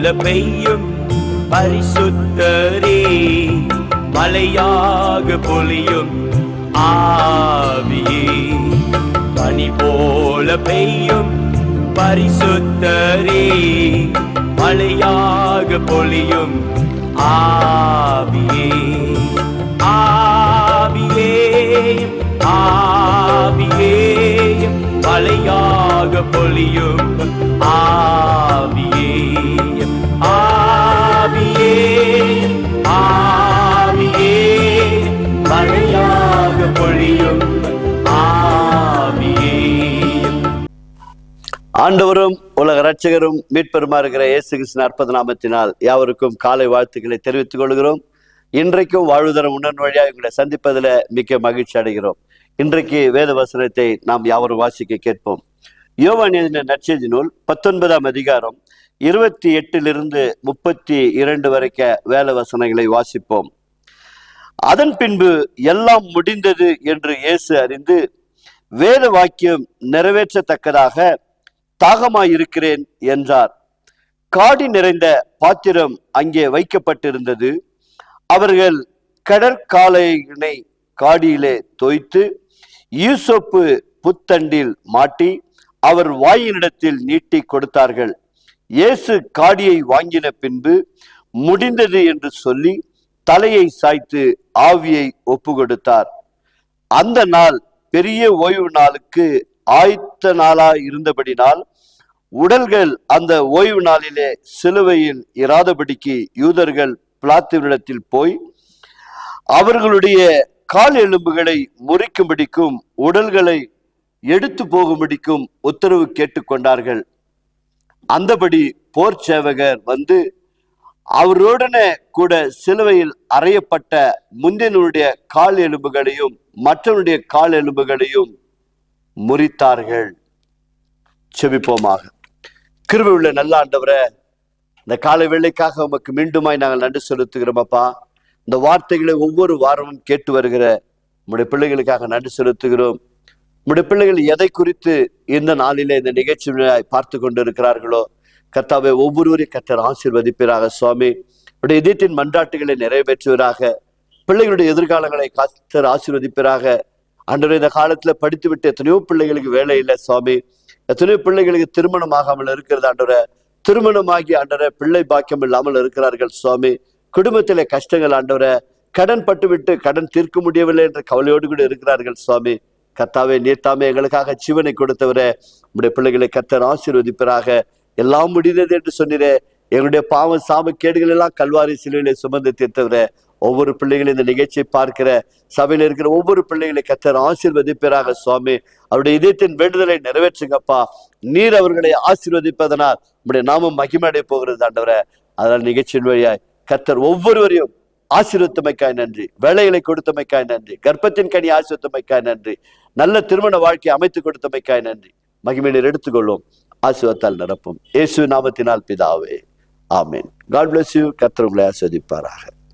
போல பெய்யும் பரிசுத்தரே, மலையாக பொழியும் ஆவியே. பனி போல பெய்யும் பரிசுத்தரே, மலையாக பொழியும் ஆவியே. ஆவியே ஆவியே மலையாக பொழியும் ஆவியே. ஆவியே ஆவியே மலையாக பொழியும் ஆவியே. ஆண்டவரும் உலக இரட்சகரும் மீட்பெருமா இருக்கிற இயேசு கிறிஸ்துவின் அற்புத நாமத்தினால் யாவருக்கும் காலை வாழ்த்துக்களை தெரிவித்துக் கொள்கிறோம். இன்றைக்கும் வாழ்வுதரும் உணர்வு வழியாக உங்களை சந்திப்பதில் மிக்க மகிழ்ச்சி அடைகிறோம். இன்றைக்கு வேத வசனத்தை நாம் யாவரும் வாசிக்க கேட்போம். யோவான் எழுதின நற்செய்தி நூல் 19ஆம் அதிகாரம் 28 32 வரைக்க வேத வசனங்களை வாசிப்போம். அதன் பின்பு எல்லாம் முடிந்தது என்று இயேசு அறிந்து, வேத வாக்கியம் நிறைவேற்றத்தக்கதாக தாகமாயிருக்கிறேன் என்றார். காடி நிறைந்த பாத்திரம் அங்கே வைக்கப்பட்டிருந்தது. அவர்கள் கடற்காளையினை காடியிலே தோய்த்து ஈசோப்பு புத்தண்டில் மாட்டி அவர் வாயினிடத்தில் நீட்டி கொடுத்தார்கள். இயேசு காடியை வாங்கின பின்பு முடிந்தது என்று சொல்லி தலையை சாய்த்து ஆவியை ஒப்பு கொடுத்தார். அந்த நாள் பெரிய ஓய்வு நாளுக்கு ஆயத்த நாளாய் இருந்தபடினால் உடல்கள் அந்த ஓய்வு நாளிலே சிலுவையில் இராதபடிக்கு யூதர்கள் பிலாத்துவினிடத்தில் போய் அவர்களுடைய கால் எலும்புகளை முறிக்கும்படிக்கும் உடல்களை எடுத்து போகும்படிக்கும் உத்தரவு கேட்டுக்கொண்டார்கள். அந்தபடி போர் சேவகர் வந்து அவருடனே கூட சிலுவையில் அறையப்பட்ட முந்தினுடைய கால் எலும்புகளையும் மற்றவருடைய கால் எலும்புகளையும் முறித்தார்கள். செபிப்போமாக. கிருபை உள்ள நல்ல ஆண்டவரே, இந்த காலை வேளைக்காக உமக்கு மீண்டுமாய் நாங்கள் நன்றி செலுத்துகிறோம் அப்பா. இந்த வார்த்தைகளை ஒவ்வொரு வாரமும் கேட்டு வருகிற உம்முடைய பிள்ளைகளுக்காக நன்றி செலுத்துகிறோம். உம்முடைய பிள்ளைகள் எதை குறித்து இந்த நாளிலே இந்த நிகழ்ச்சியை பார்த்து கொண்டு இருக்கிறார்களோ கர்த்தாவே, ஒவ்வொருவரையும் கர்த்தர் ஆசீர்வதிப்பீராக. சுவாமி, உடைய இதயத்தின் மன்றாட்டுகளை நிறைவேற்றுவராக. பிள்ளைகளுடைய எதிர்காலங்களை கர்த்தர் ஆசீர்வதிப்பீராக. ஆண்டவரே, இந்த காலத்துல படித்து விட்டு எத்தனையோ பிள்ளைகளுக்கு வேலை இல்லை சுவாமி. எத்தனையோ பிள்ளைகளுக்கு திருமணம் ஆகாமல் இருக்கிறது ஆண்டவரே. திருமணமாகி ஆண்டவரே பிள்ளை பாக்கியம் இல்லாமல் இருக்கிறார்கள் சுவாமி. குடும்பத்திலே கஷ்டங்கள் ஆண்டவரே. கடன் பட்டு விட்டு கடன் தீர்க்க முடியவில்லை என்ற கவலையோடு கூட இருக்கிறார்கள் சுவாமி. கர்த்தாவே, நீர் தாமே எங்களுக்காக ஜீவனை கொடுத்தவரே. நம்முடைய பிள்ளைகளை கர்த்தர் ஆசீர்வதிப்பராக. எல்லாம் முடிந்தது என்று சொன்னீரே. எங்களுடைய பாவ சாம கேடுகள் எல்லாம் கல்வாரி சிலுவையிலே சுமந்து தீர்த்தவரே. ஒவ்வொரு பிள்ளைகளும் இந்த நிகழ்ச்சியை பார்க்கிற சபையில் இருக்கிற ஒவ்வொரு பிள்ளைகளை கர்த்தர் ஆசீர்வதிப்பீராக சுவாமி. அவருடைய இதயத்தின் வேண்டுதலை நிறைவேற்றுங்கப்பா. நீர் அவர்களை ஆசீர்வதிப்பதனால் நம்முடைய நாமம் மகிமடைய போகிறது ஆண்டவரே. அதனால் நிகழ்ச்சியின் வழியாய் கர்த்தர் ஒவ்வொருவரையும் ஆசீர்வதித்தமைக்காய் நன்றி. வேலைகளை கொடுத்தமைக்காய் நன்றி. கர்ப்பத்தின் கனி ஆசீர்வதித்தமைக்காய் நன்றி. நல்ல திருமண வாழ்க்கையை அமைத்து கொடுத்தமைக்காய் நன்றி. மகிமையை எடுத்துக்கொள்வோம். ஆசீர்வாதத்தால் நிரப்பும். இயேசு நாமத்தினால் பிதாவே, ஆமேன். God bless you. கர்த்தர் உங்களை ஆசீர்வதிப்பாராக.